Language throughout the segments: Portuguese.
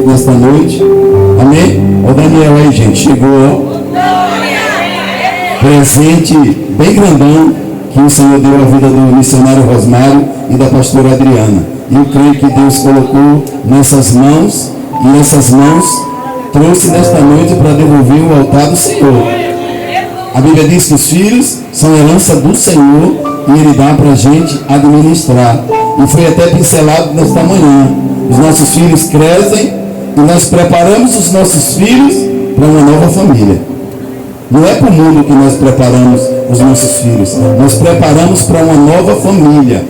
nesta noite. Amém? O Daniel aí, gente, chegou, ó. Presente bem grandão que o Senhor deu à vida do missionário Rosmário e da pastora Adriana. E eu creio que Deus colocou nessas mãos, e essas mãos trouxe nesta noite para devolver o altar do Senhor. A Bíblia diz que os filhos são herança do Senhor e Ele dá para a gente administrar. E foi até pincelado nesta manhã. Os nossos filhos crescem e nós preparamos os nossos filhos para uma nova família. Não é para o mundo que nós preparamos os nossos filhos. Nós preparamos para uma nova família.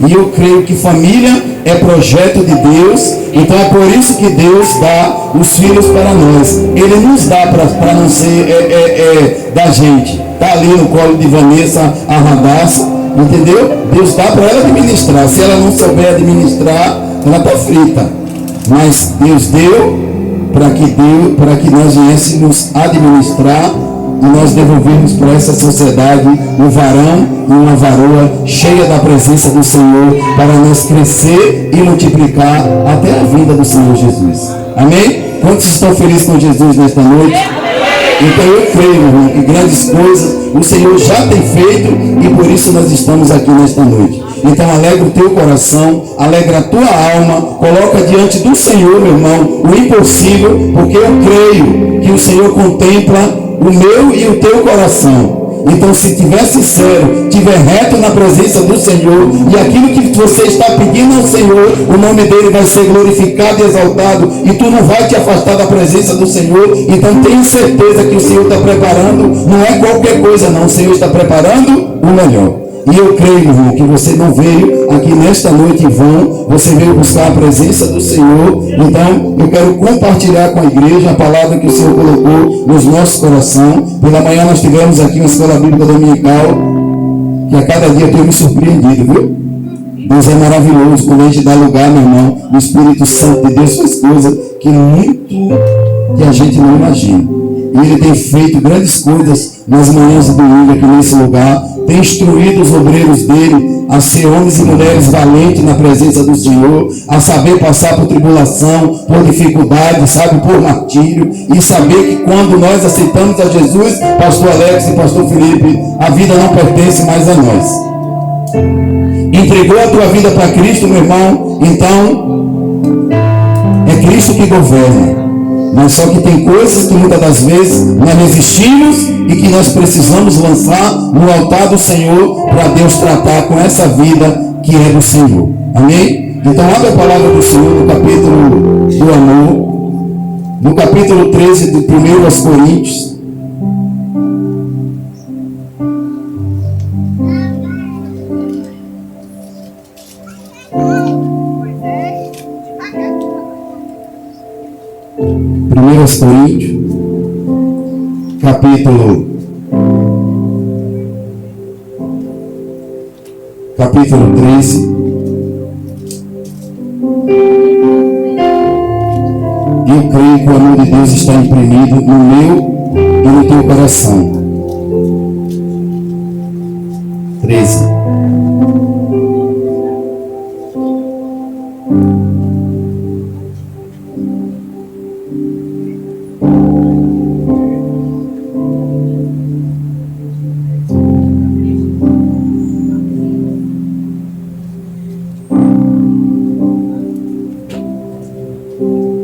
E eu creio que família é projeto de Deus. Então é por isso que Deus dá os filhos para nós. Ele nos dá para não ser da gente. Está ali no colo de Vanessa a Radassa. Entendeu? Deus dá para ela administrar. Se ela não souber administrar, ela está frita. Mas Deus deu para que nós viéssemos administrar e nós devolvermos para essa sociedade um varão e uma varoa cheia da presença do Senhor para nós crescer e multiplicar até a vinda do Senhor Jesus. Amém? Quantos estão felizes com Jesus nesta noite? Então eu creio, irmão, que grandes coisas o Senhor já tem feito e por isso nós estamos aqui nesta noite. Então alegra o teu coração, alegra a tua alma, coloca diante do Senhor, meu irmão, o impossível, porque eu creio que o Senhor contempla o meu e o teu coração. Então, se estiver sincero, estiver reto na presença do Senhor, e aquilo que você está pedindo ao Senhor, o nome dele vai ser glorificado e exaltado, e tu não vai te afastar da presença do Senhor. Então tenha certeza que o Senhor está preparando, não é qualquer coisa não, o Senhor está preparando o melhor. E eu creio, irmão, que você não veio aqui nesta noite em vão, você veio buscar a presença do Senhor. Então, eu quero compartilhar com a igreja a palavra que o Senhor colocou nos nossos corações. Pela manhã nós tivemos aqui uma escola bíblica dominical, que a cada dia eu tenho me surpreendido, viu? Deus é maravilhoso, quando a gente dá lugar, meu irmão, o Espírito Santo de Deus faz coisas que a gente não imagina. E Ele tem feito grandes coisas nas manhãs de domingo aqui nesse lugar. Tem instruído os obreiros dele a ser homens e mulheres valentes na presença do Senhor, a saber passar por tribulação, por dificuldade, sabe, por martírio, e saber que quando nós aceitamos a Jesus, pastor Alex e pastor Felipe, a vida não pertence mais a nós. Entregou a tua vida para Cristo, meu irmão, então é Cristo que governa. Mas só que tem coisas que muitas das vezes nós resistimos e que nós precisamos lançar no altar do Senhor para Deus tratar com essa vida que é do Senhor. Amém? Então abre a palavra do Senhor no capítulo do amor, no capítulo 13 de 1 aos Coríntios. Aos Coríntios, capítulo 13. Eu creio que o amor de Deus está imprimido no meu e no teu coração. 13.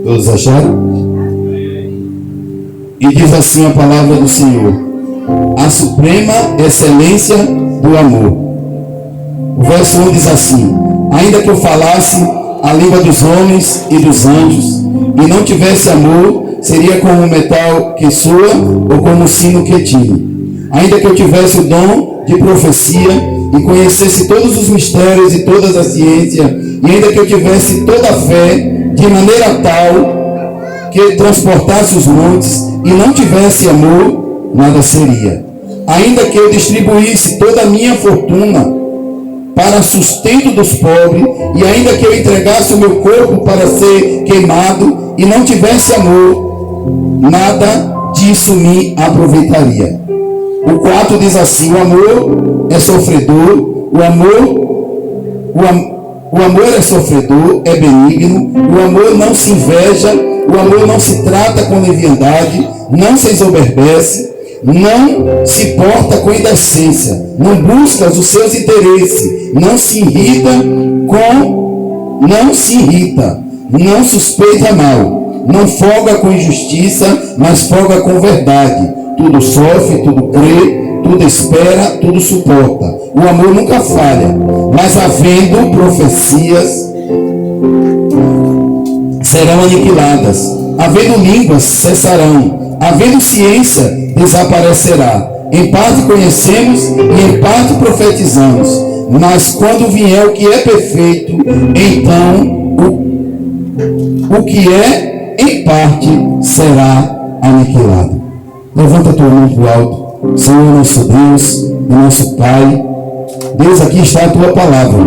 Todos acharam? E diz assim a palavra do Senhor: a suprema excelência do amor. O verso 1 diz assim: ainda que eu falasse a língua dos homens e dos anjos, e não tivesse amor, seria como um metal que soa, ou como um sino que tine. Ainda que eu tivesse o dom de profecia, e conhecesse todos os mistérios e todas as ciências, e ainda que eu tivesse toda a fé, de maneira tal que transportasse os montes e não tivesse amor, nada seria. Ainda que eu distribuísse toda a minha fortuna para sustento dos pobres, e ainda que eu entregasse o meu corpo para ser queimado e não tivesse amor, nada disso me aproveitaria. O 4 diz assim: o amor é sofredor, O amor é sofredor, é benigno, o amor não se inveja, o amor não se trata com leviandade, não se ensoberbece, não se porta com indecência, não busca os seus interesses, não se irrita, não suspeita mal, não folga com injustiça, mas folga com verdade. Tudo sofre, tudo crê, tudo espera, tudo suporta. O amor nunca falha, mas havendo profecias, serão aniquiladas. Havendo línguas, cessarão. Havendo ciência, desaparecerá. Em parte conhecemos e em parte profetizamos. Mas quando vier o que é perfeito, então o que é em parte será aniquilado. Levanta a tua mão para o alto. Senhor, nosso Deus e nosso Pai, Deus, aqui está a tua palavra.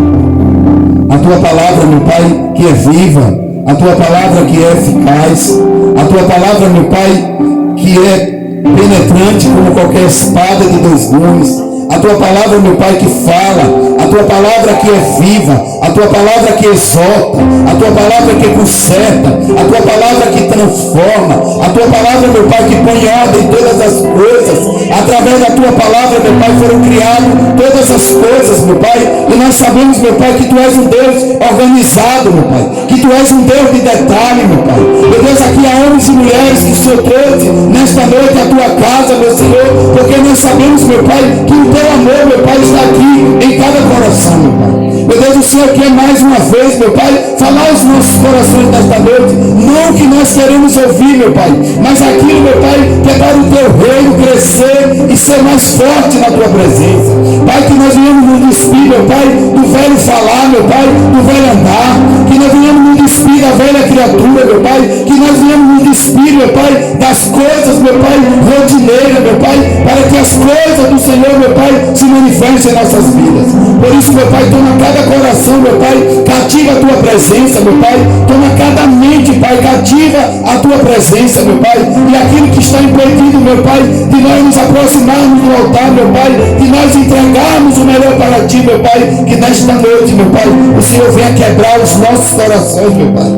A tua palavra, meu Pai, que é viva. A tua palavra que é eficaz. A tua palavra, meu Pai, que é penetrante como qualquer espada de 2 gumes. A tua palavra, meu Pai, que fala. A tua palavra que é viva. A tua palavra que exorta. A tua palavra que conserta. A tua palavra que transforma. A tua palavra, meu Pai, que põe ordem em todas as coisas. Através da tua palavra, meu Pai, foram criadas todas as coisas, meu Pai. E nós sabemos, meu Pai, que tu és um Deus organizado, meu Pai. Que tu és um Deus de detalhe, meu Pai. Meu Deus, aqui há homens e mulheres que o Senhor trouxe nesta noite à tua casa, meu Senhor. Porque nós sabemos, meu Pai, que o teu amor, meu Pai, está aqui em cada coração, meu Pai. Meu Deus, o Senhor quer mais uma vez, meu Pai, falar aos nossos corações nesta noite. Não o que nós queremos ouvir, meu Pai, mas aquilo, meu Pai, que é para o teu reino crescer e ser mais forte na tua presença. Pai, que nós venhamos nos despir, meu Pai, do velho falar, meu Pai, do velho andar. Que nós venhamos nos despir da velha criatura, meu Pai. Que nós venhamos nos despir, meu Pai, das coisas, meu Pai, rotineiras, meu Pai, para que as coisas do Senhor, meu Pai, se manifestem em nossas vidas. Por isso, meu Pai, toma cada coração, meu Pai, cativa a tua presença, meu Pai. Toma cada mente, Pai, cativa a tua presença, meu Pai. E aquilo que está impedido, meu Pai, de nós nos aproximarmos do altar, meu Pai, de nós entregarmos o melhor para ti, meu Pai, que nesta noite, meu Pai, o Senhor venha quebrar os nossos corações, meu Pai.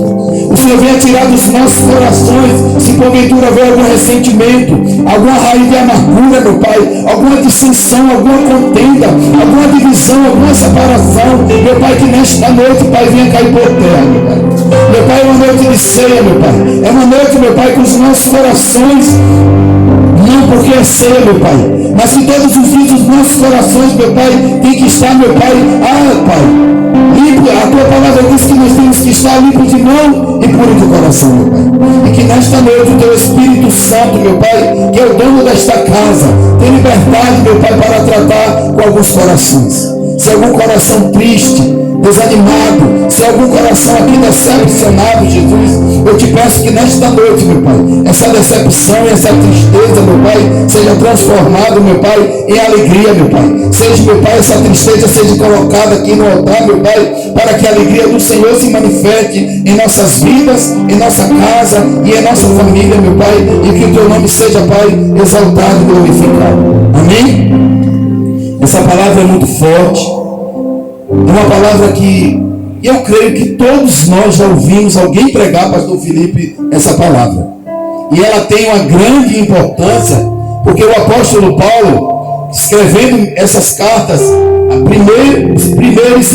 O Senhor venha tirar dos nossos corações, se porventura houver algum ressentimento, alguma raiz de amargura, meu Pai, alguma dissensão, alguma contenda, alguma divisão, alguma separação, meu Pai, que nesta noite, Pai, venha cair por terra, meu Pai. Meu Pai, é uma noite de ceia, meu Pai. É uma noite, meu Pai, com os nossos corações, não porque é ceia, meu Pai, mas que todos os dias os nossos corações, meu Pai, tem que estar, meu Pai, Pai, limpo. A tua palavra diz que nós temos que estar limpo de mão e puro de coração, meu Pai. E que nesta noite o teu Espírito Santo, meu Pai, que é o dono desta casa, tem liberdade, meu Pai, para tratar com alguns corações. Se algum coração triste, desanimado, se algum coração aqui decepcionado, Jesus, eu te peço que nesta noite, meu Pai, essa decepção e essa tristeza, meu Pai, seja transformado, meu Pai, em alegria, meu Pai. Seja, meu Pai, essa tristeza seja colocada aqui no altar, meu Pai, para que a alegria do Senhor se manifeste em nossas vidas, em nossa casa e em nossa família, meu Pai, e que o teu nome seja, Pai, exaltado e glorificado. Amém? Essa palavra é muito forte. É uma palavra que eu creio que todos nós já ouvimos alguém pregar, pastor Felipe, essa palavra. E ela tem uma grande importância, porque o apóstolo Paulo, escrevendo essas cartas, primeiro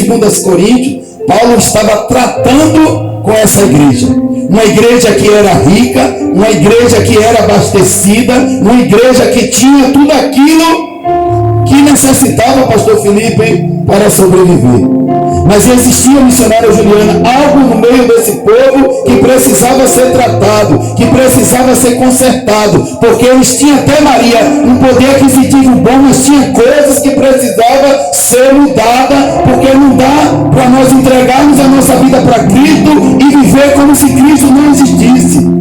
e 2 Coríntios, Paulo estava tratando com essa igreja. Uma igreja que era rica, uma igreja que era abastecida, uma igreja que tinha tudo aquilo que necessitava, pastor Felipe, para sobreviver. Mas existia, missionária Juliana, algo no meio desse povo que precisava ser tratado, que precisava ser consertado, porque eles tinham até, Maria, um poder aquisitivo bom, mas tinha coisas que precisavam ser mudadas, porque não dá para nós entregarmos a nossa vida para Cristo e viver como se Cristo não existisse.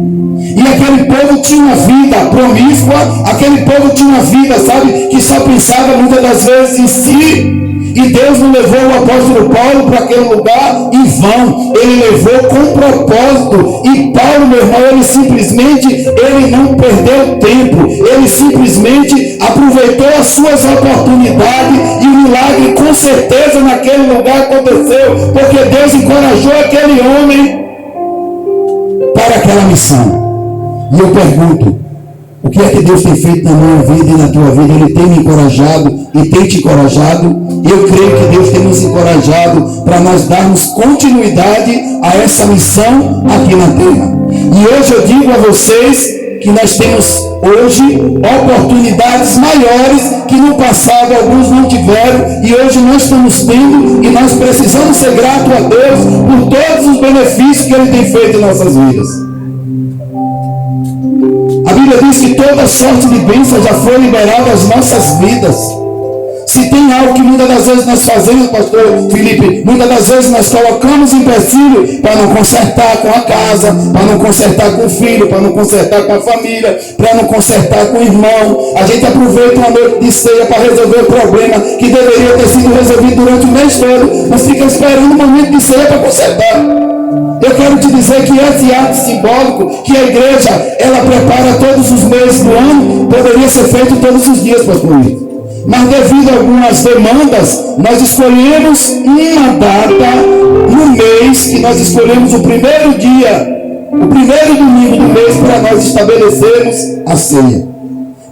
E aquele povo tinha uma vida promíscua, aquele povo tinha uma vida, sabe, que só pensava muitas das vezes em si. E Deus não levou o apóstolo Paulo para aquele lugar em vão. Ele levou com propósito. E Paulo, meu irmão, ele não perdeu tempo. Ele simplesmente aproveitou as suas oportunidades. E o milagre, com certeza, naquele lugar aconteceu. Porque Deus encorajou aquele homem para aquela missão. E eu pergunto, o que é que Deus tem feito na minha vida e na tua vida? Ele tem me encorajado e tem te encorajado. Eu creio que Deus tem nos encorajado para nós darmos continuidade a essa missão aqui na terra. E hoje eu digo a vocês que nós temos hoje oportunidades maiores que no passado alguns não tiveram, e hoje nós estamos tendo, e nós precisamos ser gratos a Deus por todos os benefícios que Ele tem feito em nossas vidas. A Bíblia diz que toda sorte de bênção já foi liberada às nossas vidas. Se tem algo que muitas das vezes nós fazemos, pastor Felipe, muitas das vezes nós colocamos empecilho para não consertar com a casa, para não consertar com o filho, para não consertar com a família, para não consertar com o irmão. A gente aproveita uma noite de ceia para resolver o problema que deveria ter sido resolvido durante o mês todo, mas fica esperando o momento de ceia para consertar. Eu quero te dizer que esse ato simbólico que a igreja ela prepara todos os meses do ano, poderia ser feito todos os dias, pastor. Mas devido a algumas demandas, nós escolhemos uma data no mês, que nós escolhemos o primeiro dia, o primeiro domingo do mês, para nós estabelecermos a ceia.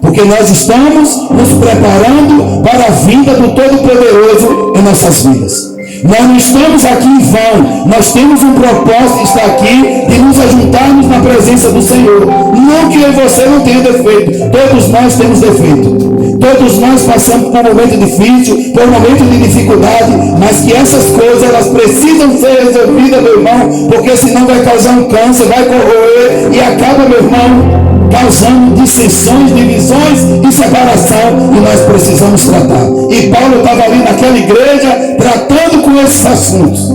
Porque nós estamos nos preparando para a vinda do Todo-Poderoso em nossas vidas. Nós não estamos aqui em vão. Nós temos um propósito de estar aqui, de nos ajuntarmos na presença do Senhor. Não que eu e você não tenha defeito. Todos nós temos defeito. Todos nós passamos por um momento difícil, por um momento de dificuldade, mas que essas coisas elas precisam ser resolvidas, meu irmão, porque senão vai causar um câncer, vai corroer e acaba, meu irmão, causando dissensões, divisões e separação, e nós precisamos tratar. E Paulo estava ali naquela igreja tratando com esses assuntos.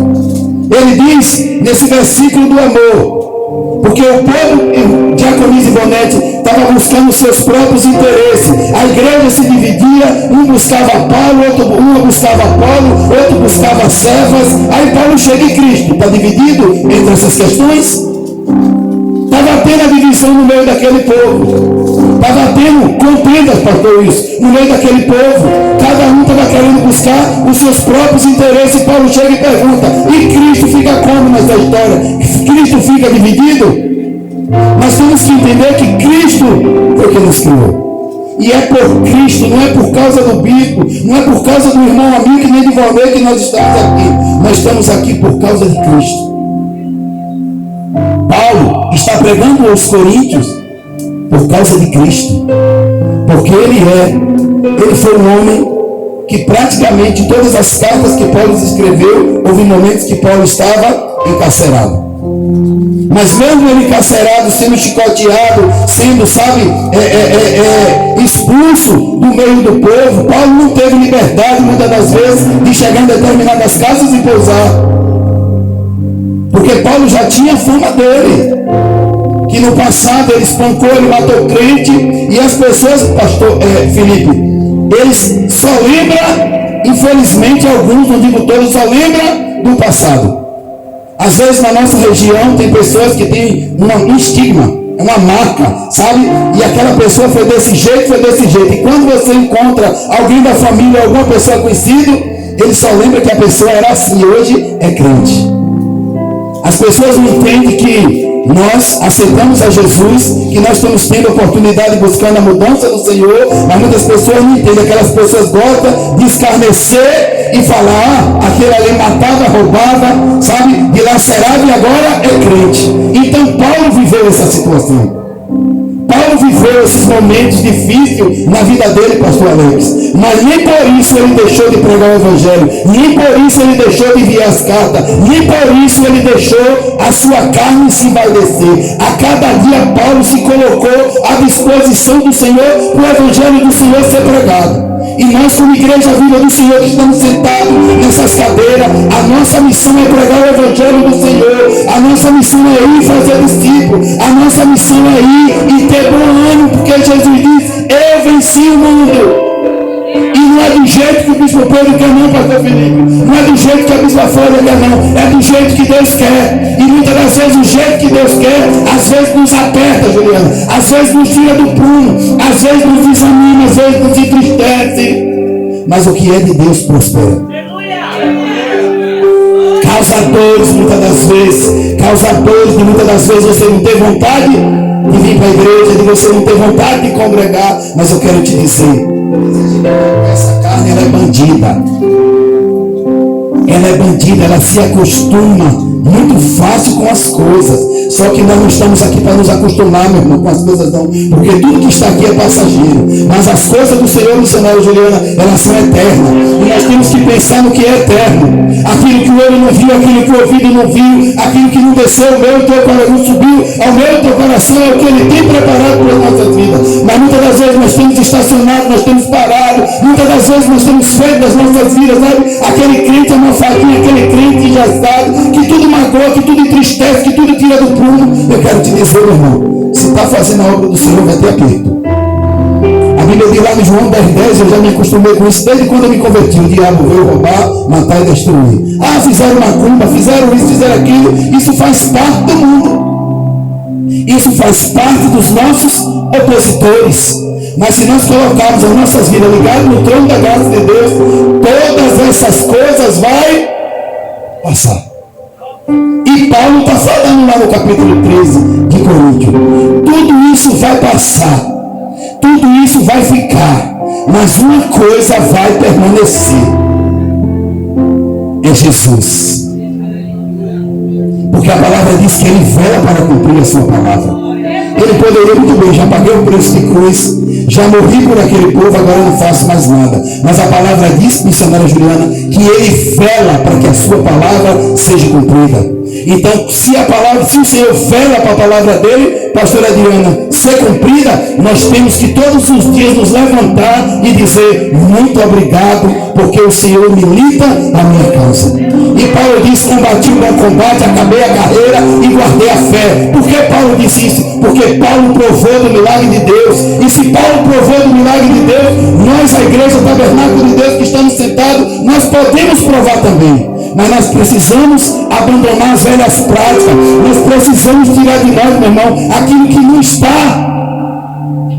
Ele diz nesse versículo do amor, porque o povo, Diaconisa e Bonete, estava buscando seus próprios interesses. A igreja se dividia, um buscava Paulo, um buscava Apolo, outro buscava Cefas. Aí Paulo chega em Cristo, está dividido entre essas questões? Estava tendo a divisão no meio daquele povo. Estava tendo contendas, pastor, isso, no meio daquele povo. Cada um estava querendo buscar os seus próprios interesses. Paulo chega e pergunta, e Cristo fica como nessa história? Cristo fica dividido? Nós temos que entender que Cristo foi quem nos criou. E é por Cristo, não é por causa do bispo, não é por causa do irmão amigo nem de Valdeir que nós estamos aqui. Nós estamos aqui por causa de Cristo. Paulo está pregando aos coríntios por causa de Cristo. Porque ele foi um homem que praticamente todas as cartas que Paulo escreveu, houve momentos que Paulo estava encarcerado. Mas mesmo ele encarcerado, sendo chicoteado, sendo, expulso do meio do povo, Paulo não teve liberdade, muitas das vezes, de chegar em determinadas casas e pousar. Porque Paulo já tinha a fama dele, que no passado ele espancou, ele matou crente, e as pessoas, pastor Felipe, eles só lembram, infelizmente alguns, não digo todos, só lembram do passado. Às vezes na nossa região tem pessoas que têm um estigma, uma marca, sabe? E aquela pessoa foi desse jeito. E quando você encontra alguém da família, alguma pessoa conhecida, ele só lembra que a pessoa era assim, hoje é crente. As pessoas não entendem que nós aceitamos a Jesus, que nós estamos tendo a oportunidade buscando a mudança do Senhor, mas muitas pessoas não entendem. Aquelas pessoas gostam de escarnecer e falar, aquele ali matava, roubava, sabe, dilacerava e agora é crente. Então Paulo viveu essa situação. Paulo viveu esses momentos difíceis na vida dele, pastor Alex. Mas nem por isso ele deixou de pregar o evangelho. Nem por isso ele deixou de enviar as cartas. Nem por isso ele deixou a sua carne se envaidecer. A cada dia Paulo se colocou à disposição do Senhor, para o evangelho do Senhor ser pregado. E nós, como igreja viva do Senhor, que estamos sentados nessas cadeiras, a nossa missão é pregar o evangelho do Senhor. A nossa missão é ir fazer discípulos. A nossa missão é ir e ter bom ânimo, porque Jesus diz, eu venci o mundo. E não é do jeito que bispo Pedro quer não, pastor Felipe. Não é do jeito que a bispa Flávia quer não. É do jeito que Deus quer. E muitas das vezes o jeito que Deus quer, às vezes nos aperta, Juliana. Às vezes nos tira do prumo. Às vezes nos desanima, às vezes nos entristece. Mas o que é de Deus prospera. Causadores, muitas das vezes. Causadores de muitas das vezes você não tem vontade de vir para a igreja, de você não ter vontade de congregar. Mas eu quero te dizer, essa carne ela é bandida. Ela é bandida, ela se acostuma muito fácil com as coisas. Só que nós não estamos aqui para nos acostumar, meu irmão, com as coisas não. Porque tudo que está aqui é passageiro. Mas as coisas do Senhor, missionário Juliana, elas são eternas. E nós temos que pensar no que é eterno. Aquilo que o olho não viu, aquilo que o ouvido não viu, aquilo que não desceu ao meu e teu coração, não subiu ao meu e teu coração, é o que Ele tem preparado para as nossas vidas. Mas muitas das vezes nós temos estacionado, nós temos parado. Muitas das vezes nós temos feito das nossas vidas, sabe? Aquele crente amalfadinho, aquele crente engessado, que tudo magoa, que tudo entristece, que tudo tira do prumo. Eu quero te dizer, meu irmão, se está fazendo a obra do Senhor, vai ter aperto. A Bíblia diz lá no João 10:10, eu já me acostumei com isso desde quando eu me converti. O diabo veio roubar, matar e destruir. Ah, fizeram macumba, fizeram isso, fizeram aquilo. Isso faz parte do mundo. Isso faz parte dos nossos opositores. Mas se nós colocarmos as nossas vidas ligadas no trono da graça de Deus, todas essas coisas vai passar. E Paulo está falando lá no capítulo 13 de Coríntios. Tudo isso vai passar. Tudo isso vai ficar. Mas uma coisa vai permanecer. É Jesus. Porque a palavra diz que Ele vela para cumprir a sua palavra. Ele poderia muito bem, já paguei o preço de cruz, já morri por aquele povo, agora eu não faço mais nada. Mas a palavra diz, missionária Juliana, que Ele vela para que a sua palavra seja cumprida. Então, se o Senhor vela para a palavra dele, pastora Adriana, ser cumprida, nós temos que todos os dias nos levantar e dizer muito obrigado, porque o Senhor milita a minha causa. E Paulo disse, combati o bom combate, acabei a carreira e guardei a fé. Por que Paulo disse isso? Porque Paulo provou do milagre de Deus. E se Paulo provou do milagre de Deus, nós, a igreja, o tabernáculo de Deus que estamos sentados, nós podemos provar também. Mas nós precisamos abandonar as velhas práticas. Nós precisamos tirar de nós, meu irmão, aquilo que não está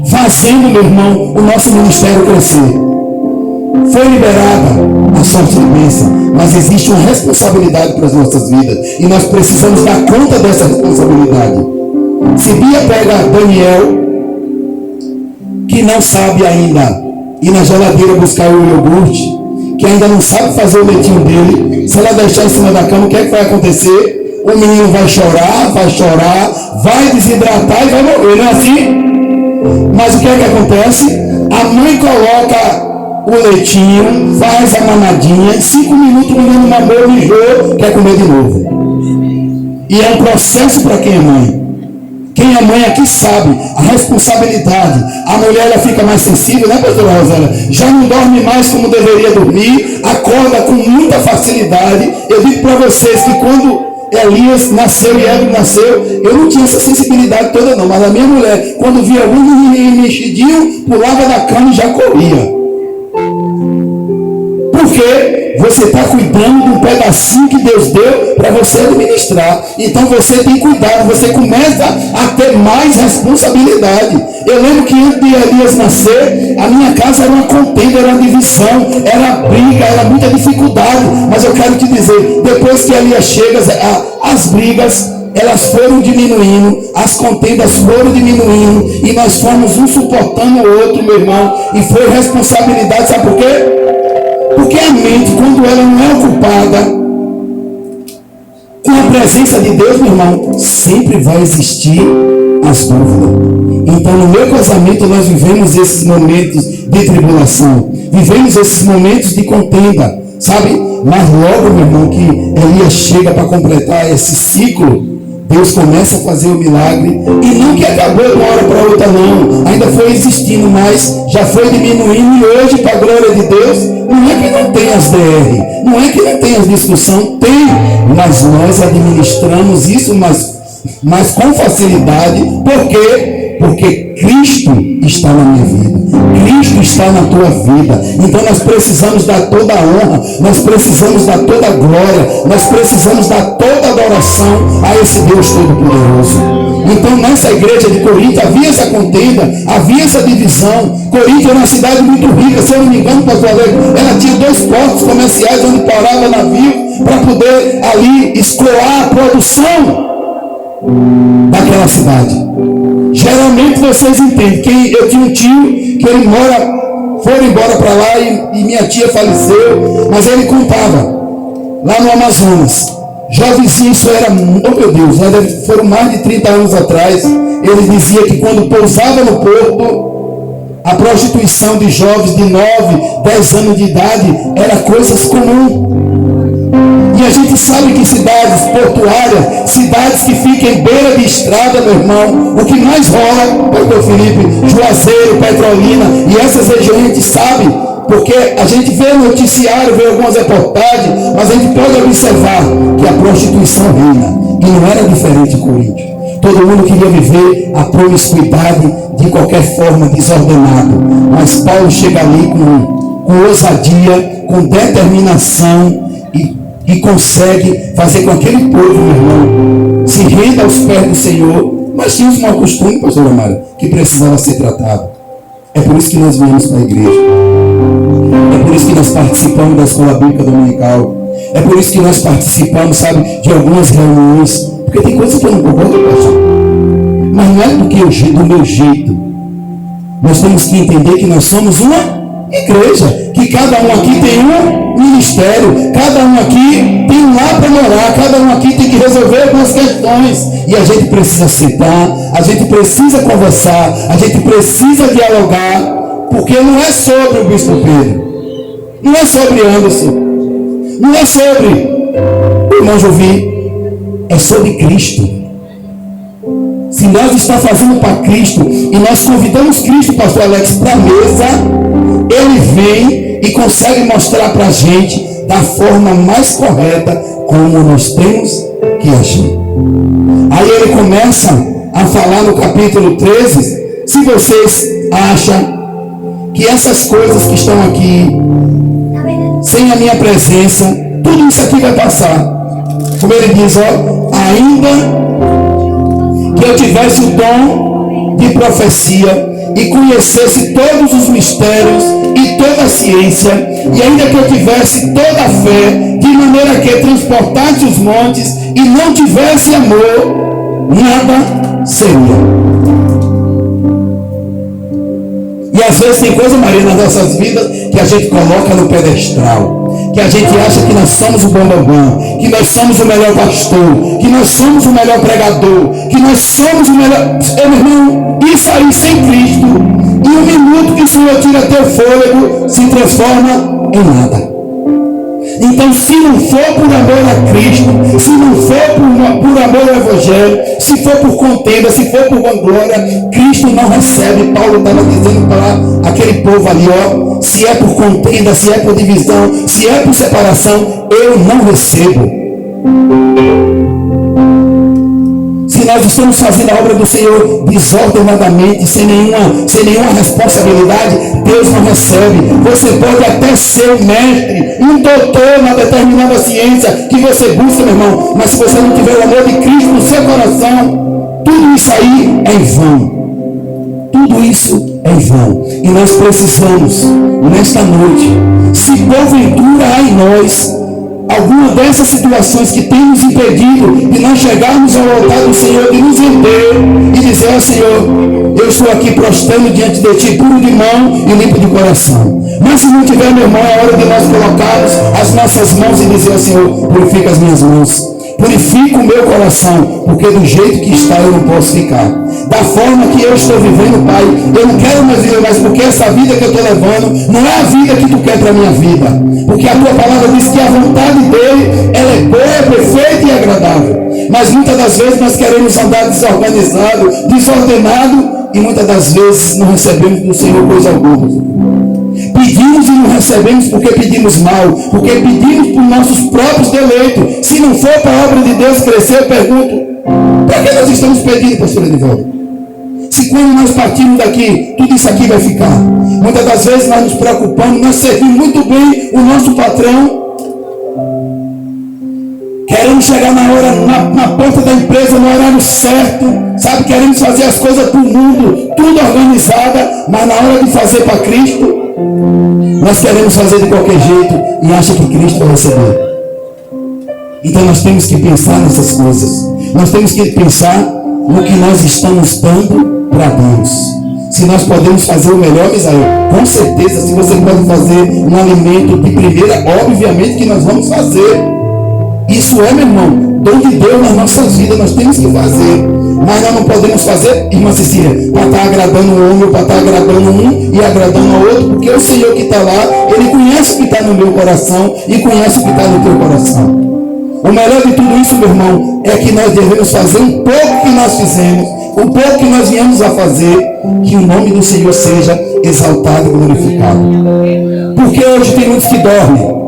fazendo, meu irmão, o nosso ministério crescer. Foi liberada a sorte de bênção, mas existe uma responsabilidade para as nossas vidas. E nós precisamos dar conta dessa responsabilidade. Se Bia pega Daniel, que não sabe ainda ir na geladeira buscar o iogurte, que ainda não sabe fazer o leitinho dele, se ela deixar em cima da cama, o que é que vai acontecer? O menino vai chorar, vai desidratar e vai morrer, não é assim? Mas o que é que acontece? A mãe coloca o leitinho, faz a mamadinha, em 5 minutos o menino mamou, mijou, quer comer de novo. E é um processo para quem é mãe. Quem é mãe aqui sabe a responsabilidade. A mulher ela fica mais sensível, né, pastora Rosélia? Já não dorme mais como deveria dormir, acorda com muita facilidade. Eu digo para vocês que quando Elias nasceu e Eva nasceu, eu não tinha essa sensibilidade toda não, mas a minha mulher, quando via algum mexidinho, pulava da cama e já corria. Porque você está cuidando de um pedacinho que Deus deu para você administrar. Então você tem cuidado, você começa a ter mais responsabilidade. Eu lembro que antes de Elias nascer, a minha casa era uma contenda, era uma divisão, era briga, era muita dificuldade. Mas eu quero te dizer, depois que Elias chega, as brigas elas foram diminuindo, as contendas foram diminuindo, e nós fomos um suportando o outro, meu irmão, e foi responsabilidade, sabe por quê? Porque a mente, quando ela não é ocupada com a presença de Deus, meu irmão, sempre vai existir as dúvidas. Então, no meu casamento, nós vivemos esses momentos de tribulação, vivemos esses momentos de contenda, sabe? Mas logo, meu irmão, que Elias chega para completar esse ciclo, Deus começa a fazer o milagre. E não que acabou de uma hora para outra não, ainda foi existindo, mas já foi diminuindo. E hoje, para a glória de Deus, não é que não tem as DR, não é que não tem as discussões, tem, mas nós administramos isso mas com facilidade. Por quê? Porque Cristo está na minha vida, Cristo está na tua vida. Então nós precisamos dar toda a honra, nós precisamos dar toda a glória, nós precisamos dar toda a adoração a esse Deus Todo-Poderoso. Então nessa igreja de Corinto havia essa contenda, havia essa divisão. Corinto era uma cidade muito rica, se eu não me engano, pastor Alex, ela tinha 2 portos comerciais onde parava navio para poder ali escoar a produção daquela cidade. Geralmente vocês entendem, eu tinha um tio que ele foram embora para lá e minha tia faleceu, mas ele contava lá no Amazonas, jovenzinho, isso era, oh meu Deus, foram mais de 30 anos atrás. Ele dizia que quando pousava no porto, a prostituição de jovens de 9, 10 anos de idade era coisas comuns. E a gente sabe que cidades portuárias, cidades que ficam em beira de estrada, meu irmão, o que mais rola, pastor Felipe, Juazeiro, Petrolina e essas regiões, a gente sabe, porque a gente vê no noticiário, vê algumas reportagens, mas a gente pode observar que a prostituição reina. E não era diferente em Corinto. Todo mundo queria viver a promiscuidade de qualquer forma, desordenado. Mas Paulo chega ali com ousadia, com determinação e consegue fazer com aquele povo, meu irmão, se renda aos pés do Senhor. Mas tinha os maus costumes, pastor Amaro, que precisava ser tratado. É por isso que nós viemos para a igreja. É por isso que nós participamos da escola bíblica dominical. É por isso que nós participamos, sabe, de algumas reuniões. Porque tem coisas que eu não concordo, pastor. Mas não é do meu jeito. Nós temos que entender que nós somos uma igreja. Que cada um aqui tem um ministério. Cada um aqui tem um lar para morar. Cada um aqui tem que resolver algumas questões. E a gente precisa sentar. A gente precisa conversar. A gente precisa dialogar. Porque não é sobre o bispo Pedro. Não é sobre Anderson. Não é sobre o irmão Jovi. É sobre Cristo. Se nós estamos fazendo para Cristo e nós convidamos Cristo, pastor Alex, para a mesa, ele vem e consegue mostrar para a gente da forma mais correta como nós temos que agir. Aí ele começa a falar no capítulo 13, se vocês acham que essas coisas que estão aqui, sem a minha presença, tudo isso aqui vai passar. Como ele diz, ainda que eu tivesse o dom de profecia e conhecesse todos os mistérios e toda a ciência, e ainda que eu tivesse toda a fé, de maneira que transportasse os montes e não tivesse amor, nada seria. E às vezes tem coisa, Maria, nas nossas vidas que a gente coloca no pedestral. Que a gente acha que nós somos o bambambam, que nós somos o melhor pastor, que nós somos o melhor pregador, que nós somos o melhor... Meu irmão, isso aí sem Cristo, em um minuto que o Senhor tira teu fôlego, se transforma em nada. Então, se não for por amor a Cristo, se não for por amor ao Evangelho, se for por contenda, se for por vanglória, Cristo não recebe. Paulo estava dizendo para aquele povo ali, se é por contenda, se é por divisão, se é por separação, eu não recebo. Se nós estamos fazendo a obra do Senhor desordenadamente, sem nenhuma responsabilidade, Deus não recebe. Você pode até ser um mestre, um doutor na determinada ciência que você busca, meu irmão, mas se você não tiver o amor de Cristo no seu coração, tudo isso aí é em vão. Tudo isso é em vão. E nós precisamos, nesta noite, se porventura há em nós alguma dessas situações que tem nos impedido de nós chegarmos ao altar do Senhor, de nos render e dizer, Senhor, eu estou aqui prostrando diante de Ti, puro de mão e limpo de coração. Mas se não tiver, meu irmão, é hora de nós colocarmos as nossas mãos e dizer, Senhor, purifica as minhas mãos. Purifica o meu coração, porque do jeito que está eu não posso ficar. Da forma que eu estou vivendo, Pai, eu não quero mais viver mais, porque essa vida que eu estou levando não é a vida que Tu quer para a minha vida. Porque a Tua palavra diz que a vontade dEle, ela é boa, perfeita e agradável. Mas muitas das vezes nós queremos andar desorganizado, desordenado, e muitas das vezes não recebemos do Senhor coisa alguma. Pedimos e não recebemos porque pedimos mal, porque pedimos por nossos próprios deleitos. Se não for para a obra de Deus crescer, eu pergunto, para que nós estamos pedindo, pastor Edivaldo? Se quando nós partirmos daqui, tudo isso aqui vai ficar. Muitas das vezes nós nos preocupamos, nós servimos muito bem o nosso patrão. Queremos chegar na hora, na porta da empresa, no horário certo. Sabe, queremos fazer as coisas para o mundo, tudo organizada, mas na hora de fazer para Cristo, nós queremos fazer de qualquer jeito e acha que Cristo vai receber. Então nós temos que pensar nessas coisas. Nós temos que pensar no que nós estamos dando para Deus. Se nós podemos fazer o melhor, Israel, com certeza, se você pode fazer um alimento de primeira, obviamente que nós vamos fazer. Isso é, meu irmão, dom de Deus nas nossas vidas, nós temos que fazer. Mas nós não podemos fazer, irmã Cecília, para estar agradando um homem, para estar agradando um e agradando ao outro, porque o Senhor que está lá, Ele conhece o que está no meu coração e conhece o que está no teu coração. O melhor de tudo isso, meu irmão, é que nós devemos fazer um pouco que nós fizemos, um pouco que nós viemos a fazer, que o nome do Senhor seja exaltado e glorificado. Porque hoje tem muitos que dormem.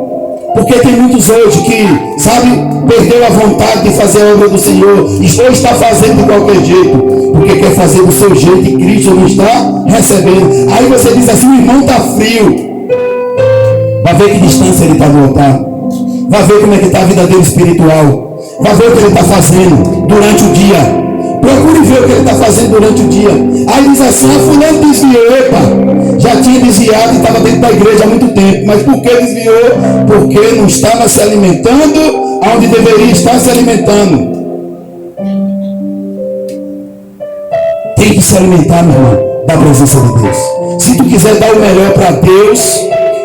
Porque tem muitos hoje que, sabe, perdeu a vontade de fazer a obra do Senhor, ou está fazendo de qualquer jeito, porque quer fazer do seu jeito e Cristo não está recebendo. Aí você diz assim, o irmão está frio. Vai ver que distância ele está do altar. Vai ver como é que está a vida dele espiritual. Vai ver o que ele está fazendo durante o dia. Procure ver o que ele está fazendo durante o dia. Aí diz assim, fulano desviou, epa, já tinha desviado e estava dentro da igreja há muito tempo. Mas por que desviou? Porque não estava se alimentando onde deveria estar se alimentando. Tem que se alimentar, meu irmão, da presença de Deus. Se tu quiser dar o melhor para Deus,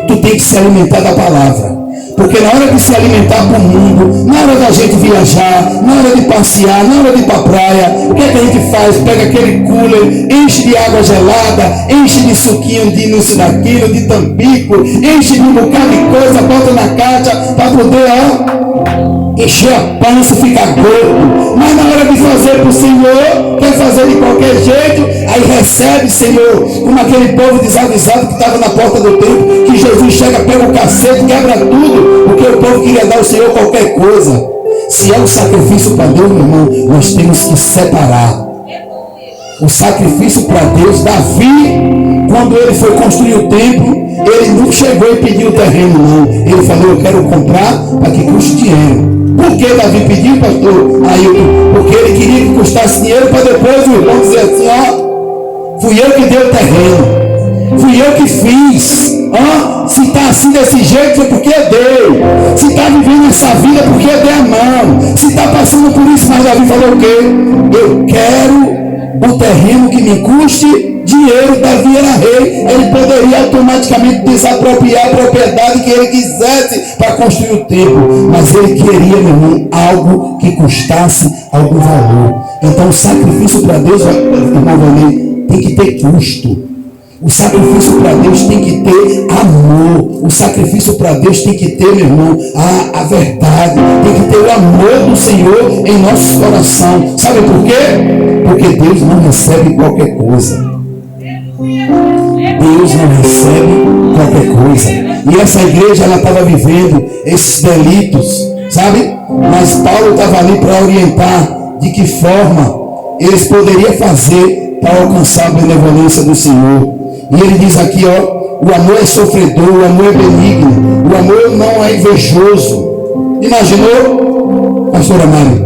tu tem que se alimentar da palavra. Porque na hora de se alimentar para o mundo, na hora da gente viajar, na hora de passear, na hora de ir para a praia, o que é que a gente faz? Pega aquele cooler, enche de água gelada, enche de suquinho de não sei daquilo, de tampico, enche de um bocado de coisa, bota na caixa para poder, encher a pança, ficar gordo. Mas na hora de fazer para o Senhor, quer fazer de qualquer jeito, aí recebe, Senhor, como aquele povo desavisado que estava na porta do templo, que Jesus chega, pega o cacete, quebra tudo, porque o povo queria dar ao Senhor qualquer coisa. Se é um sacrifício para Deus, meu irmão, nós temos que separar. O sacrifício para Deus, Davi, quando ele foi construir o templo, ele não chegou e pediu o terreno, não. Ele falou, eu quero comprar para que custe dinheiro. Por que Davi pediu, pastor Ailton? Porque ele queria que custasse dinheiro para depois o irmão dizer assim, fui eu que dei o terreno, fui eu que fiz. Se está assim desse jeito é porque deu. Se está vivendo essa vida é porque deu a mão. Se está passando por isso, mas Davi falou o quê? Eu quero o terreno que me custe dinheiro. Davi era rei, ele poderia automaticamente desapropriar a propriedade que ele quisesse para construir o templo, mas ele queria, meu irmão, algo que custasse algum valor. Então o sacrifício para Deus, irmão Valnei, tem que ter custo. O sacrifício para Deus tem que ter amor. O sacrifício para Deus tem que ter, meu irmão, a verdade. Tem que ter o amor do Senhor em nossos corações. Sabe por quê? Porque Deus não recebe qualquer coisa. Deus não recebe qualquer coisa. E essa igreja, ela estava vivendo esses delitos, sabe? Mas Paulo estava ali para orientar de que forma eles poderiam fazer para alcançar a benevolência do Senhor. E ele diz aqui, o amor é sofredor, o amor é benigno, o amor não é invejoso. Imaginou, pastora Mari,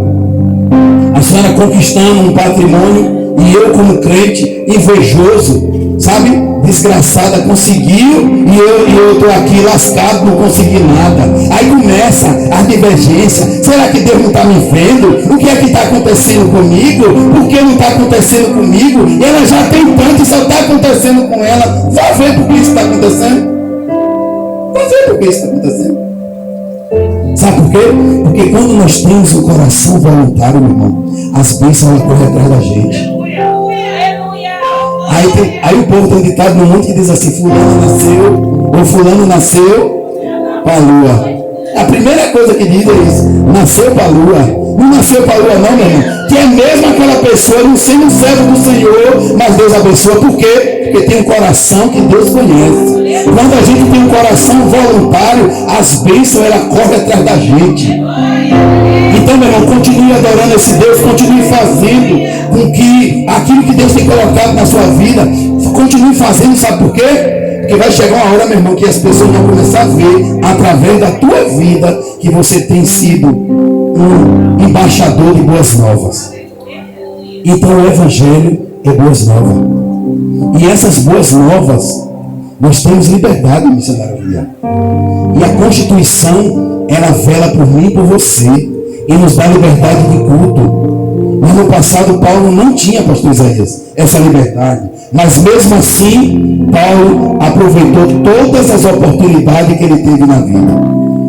a senhora conquistando um patrimônio e eu como crente invejoso, sabe? Desgraçada, conseguiu e eu estou aqui lascado, não consegui nada. Aí começa a divergência. Será que Deus não está me vendo? O que é que está acontecendo comigo? Por que não está acontecendo comigo? E ela já tem tanto e só está acontecendo com ela. Vai ver por que isso está acontecendo. Vai ver por que isso está acontecendo. Sabe por quê? Porque quando nós temos o coração voluntário, meu irmão, as bênçãos elas correm atrás da gente. Aí o povo tem um ditado no mundo que diz assim, fulano nasceu, ou fulano nasceu para a lua. A primeira coisa que diz é isso, nasceu para a lua. Não nasceu para a lua não, meu irmão. Que é mesmo aquela pessoa, não sendo servo do Senhor, mas Deus abençoa. Por quê? Porque tem um coração que Deus conhece. Quando a gente tem um coração voluntário, as bênçãos elas correm atrás da gente. Então, meu irmão, continue adorando esse Deus, continue fazendo com que aquilo que Deus tem colocado na sua vida, continue fazendo, sabe por quê? Porque vai chegar uma hora, meu irmão, que as pessoas vão começar a ver, através da tua vida, que você tem sido um embaixador de boas novas. Então o Evangelho é boas novas. E essas boas novas, nós temos liberdade, missionário William. E a Constituição, ela vela por mim e por você, e nos dá liberdade de culto. Mas no passado Paulo não tinha, pastor Isaías, essa liberdade. Mas mesmo assim, Paulo aproveitou todas as oportunidades que ele teve na vida.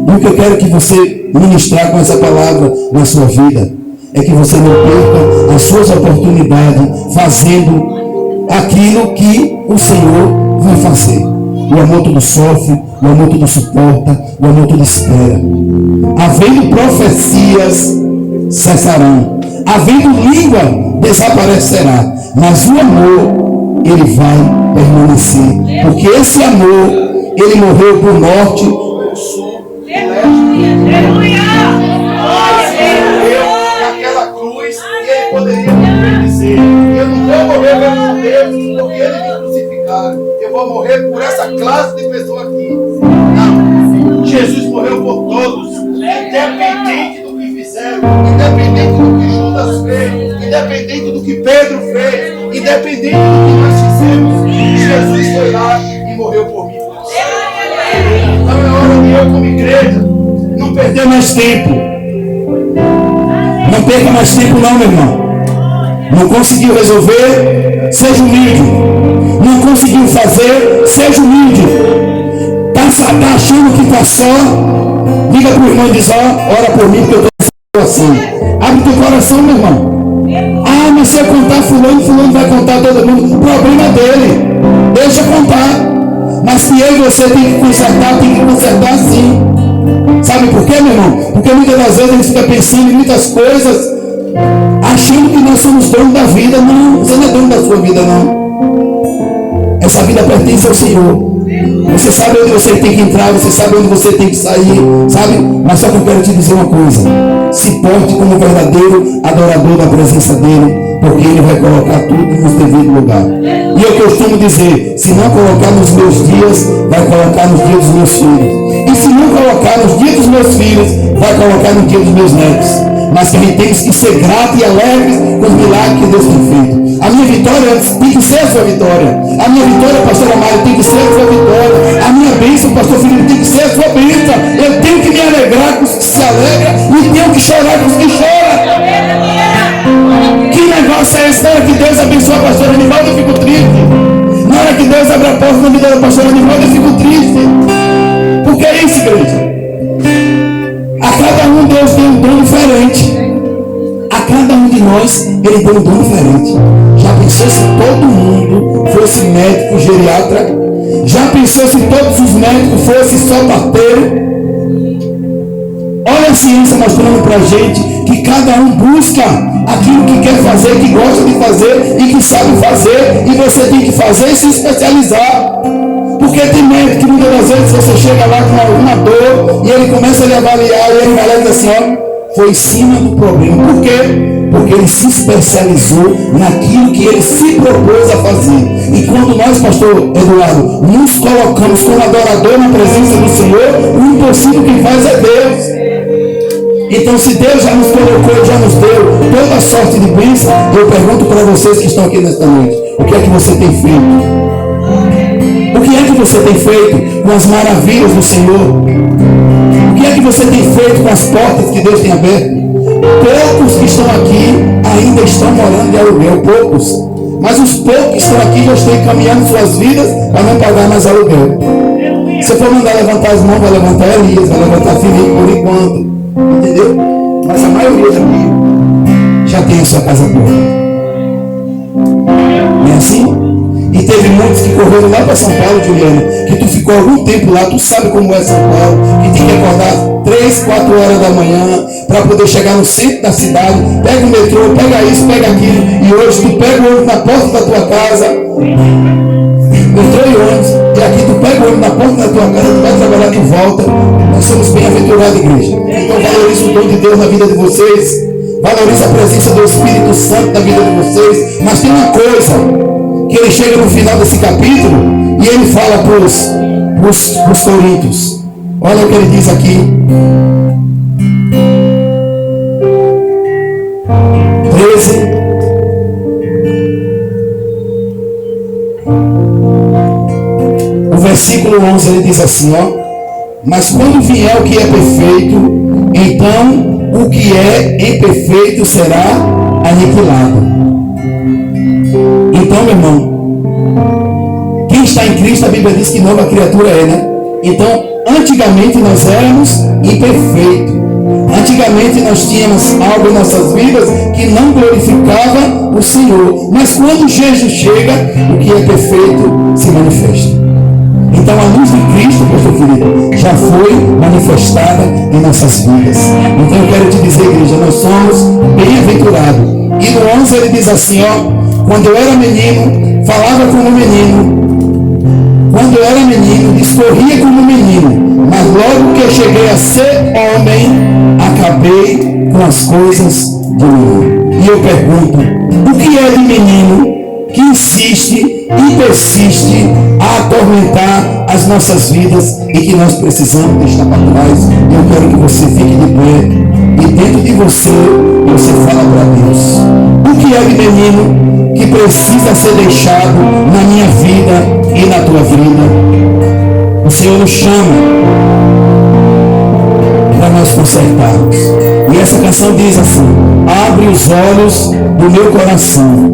E o que eu quero que você ministrar com essa palavra na sua vida é que você não perca as suas oportunidades fazendo aquilo que o Senhor vai fazer. O amor tudo sofre, o amor tudo suporta, o amor tudo espera. Havendo profecias, cessarão. Havendo língua, desaparecerá. Mas o amor, ele vai permanecer. Porque esse amor, ele morreu por norte, por sul, aleluia! Naquela cruz, e ele poderia me dizer: eu não vou morrer por Deus, porque ele me crucificaram. Eu vou morrer por essa classe de pessoa aqui. Não. Jesus morreu por todos, independente do que fizeram, independente do que Judas fez, independente do que Pedro fez, independente do que nós fizemos. Jesus foi lá e morreu por mim. Então é hora de eu, como igreja, não perder mais tempo. Não perca mais tempo não, meu irmão. Não conseguiu resolver, seja humilde. Não conseguiu fazer, seja humilde. Está achando que está só? Liga para o irmão e diz: ora por mim, porque eu estou assim. Abre teu coração, meu irmão. Ah, mas se eu contar fulano vai contar todo mundo. O problema é dele. Deixa contar. Mas se eu e você tem que consertar sim. Sabe por quê, meu irmão? Porque muitas das vezes a gente fica pensando em muitas coisas, achando que nós somos donos da vida. Não, você não é dono da sua vida, não. Essa vida pertence ao Senhor. Você sabe onde você tem que entrar, você sabe onde você tem que sair, sabe? Mas só que eu quero te dizer uma coisa: se porte como verdadeiro adorador da presença dele, porque ele vai colocar tudo no devido lugar. E eu costumo dizer: se não colocar nos meus dias, vai colocar nos dias dos meus filhos. E se não colocar nos dias dos meus filhos, vai colocar no dia dos meus netos. Mas que a gente tem que ser grato e alegre com os milagres que Deus tem feito. A minha vitória tem que ser a sua vitória. A minha vitória, pastor Amário, tem que ser a sua vitória. A minha bênção, pastor Felipe, tem que ser a sua bênção. Eu tenho que me alegrar com os que se alegram e tenho que chorar com os que choram. Que negócio é esse? Na hora que Deus abençoa a pastora Anivaldo, eu fico triste. Na hora que Deus abre a porta na vida da pastora Anivaldo, eu fico triste. Por que isso, igreja? A cada um Deus tem um dom diferente. A cada um de nós, ele tem um dom diferente. Já pensou se todo mundo fosse médico geriatra? Já pensou se todos os médicos fossem só parteiro? Olha a ciência mostrando pra gente que cada um busca aquilo que quer fazer, que gosta de fazer e que sabe fazer. E você tem que fazer e se especializar. Porque tem médico que muitas das vezes você chega lá com alguma dor e ele começa a lhe avaliar e ele vai lá e diz assim: ó, foi em cima do problema. Por quê? Porque ele se especializou naquilo que ele se propôs a fazer. E quando nós, pastor Eduardo, nos colocamos como adorador na presença do Senhor, o impossível quem faz é Deus. Então, se Deus já nos colocou, já nos deu toda sorte de bênção, eu pergunto para vocês que estão aqui nesta noite: o que é que você tem feito? O que é que você tem feito com as maravilhas do Senhor? O que é que você tem feito com as portas que Deus tem aberto? Poucos que estão aqui ainda estão morando de aluguel, poucos. Mas os poucos que estão aqui já estão encaminhando suas vidas para não pagar mais aluguel. Se for mandar levantar as mãos, vai levantar Elias, vai levantar Felipe por enquanto. Entendeu? Mas a maioria daqui já tem a sua casa pronta. Não é assim? E teve muitos que correram lá para São Paulo, Juliana, que tu ficou algum tempo lá, tu sabe como é São Paulo, que tem que acordar 3, 4 horas da manhã para poder chegar no centro da cidade, pega o metrô, pega isso, pega aquilo, e hoje tu pega o ônibus na porta da tua casa, metrô e ônibus, e aqui tu pega o ônibus na porta da tua casa, tu vai trabalhar de volta. Nós somos bem-aventurados, igreja. Então valorize o dom de Deus na vida de vocês. valorize a presença do Espírito Santo na vida de vocês. Mas tem uma coisa, que ele chega no final desse capítulo e ele fala para os Coríntios. Olha o que ele diz aqui. 13. O versículo 11 ele diz assim, ó. Mas quando vier o que é perfeito, então o que é imperfeito será aniquilado. Então, meu irmão, quem está em Cristo, a Bíblia diz que nova criatura é, né? Então, antigamente nós éramos imperfeitos. Antigamente nós tínhamos algo em nossas vidas que não glorificava o Senhor. Mas quando Jesus chega, o que é perfeito se manifesta. Então a luz de Cristo, pastor querido, já foi manifestada em nossas vidas. Então eu quero te dizer, igreja, nós somos bem-aventurados. E no 11 ele diz assim, ó. Quando eu era menino, falava como menino. Quando eu era menino, discorria como menino. Mas logo que eu cheguei a ser homem, acabei com as coisas de menino. E eu pergunto, o que é de menino que insiste e persiste a atormentar as nossas vidas e que nós precisamos deixar para trás? Eu quero que você fique de pé e dentro de você fala para Deus. O que é de menino que precisa ser deixado na minha vida e na tua vida? O Senhor nos chama para nós consertarmos. E essa canção diz assim: abre os olhos do meu coração.